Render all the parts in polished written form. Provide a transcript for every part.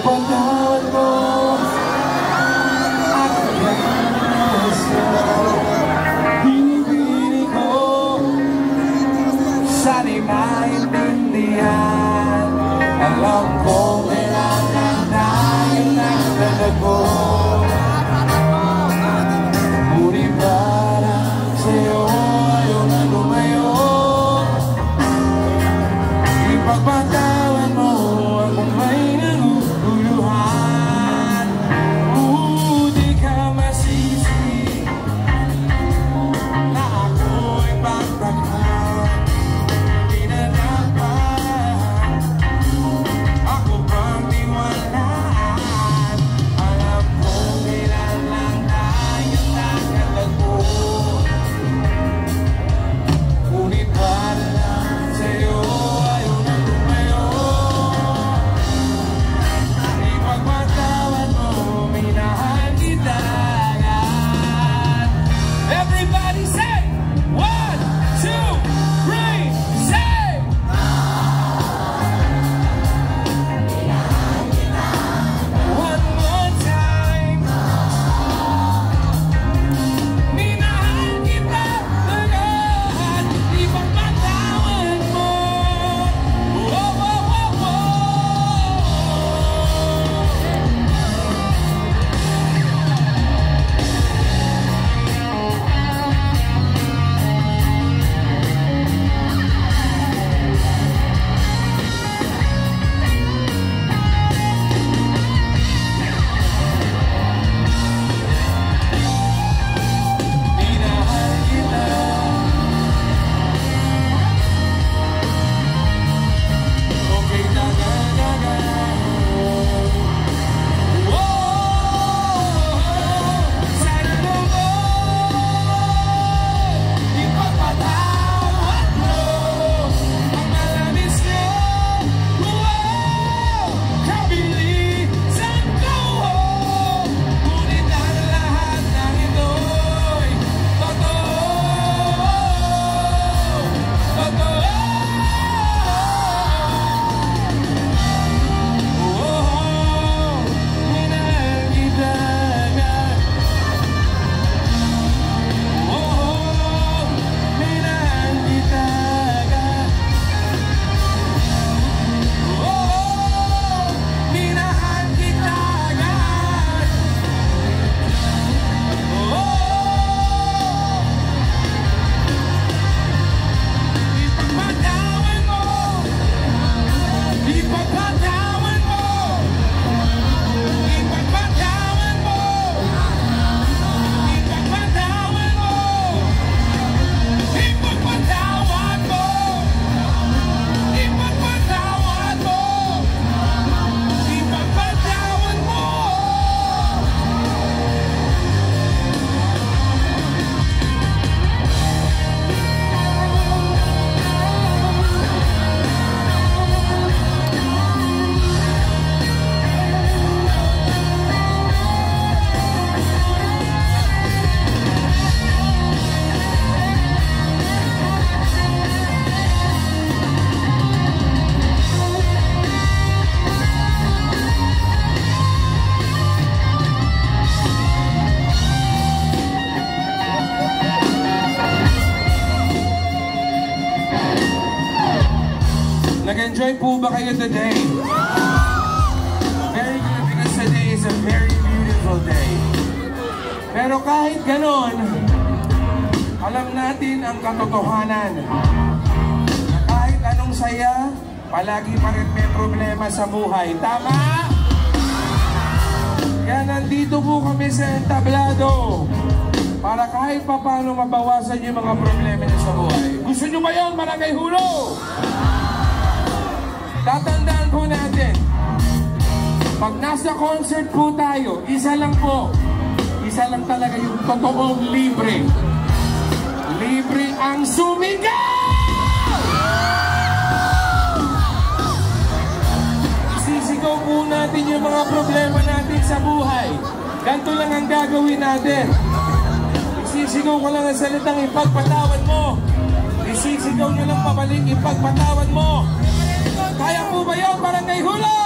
Ipagpatawad mo aking kasalanan. Binibini ko sana'y maintindihan. Alam ko kailangan tayo ng talago. Ngunit para sa'yo ayaw na lumayo. Ipagpatawad mo akong may naguguluhan. Di ka masisi na ako'y pagpaghan. Di na dapat ako pang tiwalaan. Alam ko kailan lang tayo nakalago. Ngunit para lang sa'yo ayaw na lumayo. Ipagpatawad mo, minahal kita agad. Everybody say, 1, 2, 3, say! One more time. Minahal kita agad. Ipagpatawad mo. Oh, oh, oh, oh. Minahal kita. Okay, daga. Sana mo ipagpatawad mo ang malamis niyo. Kabilisan ko. Ngunit ang lahat ng ito'y totoo. Minahal kita agad. Minahal kita agad. Minahal kita agad. Ipagpatawad mo. Ipagpatawad mo. Ipagpatawad mo. Ipagpatawad mo. Ipagpatawad mo. Ipagpatawad mo. Ipagpatawad mo. Nag-enjoy po ba kayo today? Very good, because today is a very beautiful day. Pero kahit ganon, alam natin ang katotohanan. Na kahit anong saya, palagi pa rin may problema sa buhay. Tama? Kaya nandito po kami sa entablado para kahit pa paano mabawasan yung mga problema niyo sa buhay. Gusto nyo ba yun, Barangay Hulo? Tatandaan po natin, pag nasa concert po tayo, isa lang talaga yung totoong libre. Libre ang sumigaw! Isisigaw po natin yung mga problema natin sa buhay. Ganito lang ang gagawin natin. Isisigaw ko lang ang salitang ipagpatawad mo. Isisigaw nyo lang pabalik, ipagpatawad mo. Kaya po ba yun, Barangay Hulo?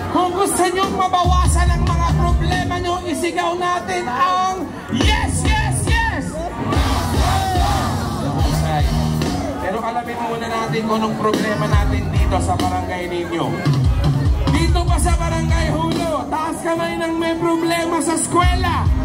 Kung gusto nyong mabawasan ang mga problema nyo, isigaw natin ang yes, yes, yes! Pero alamin muna natin kung anong problema natin dito sa barangay ninyo. Dito pa sa barangay Hulo, taas kamay ng may problema sa eskwela.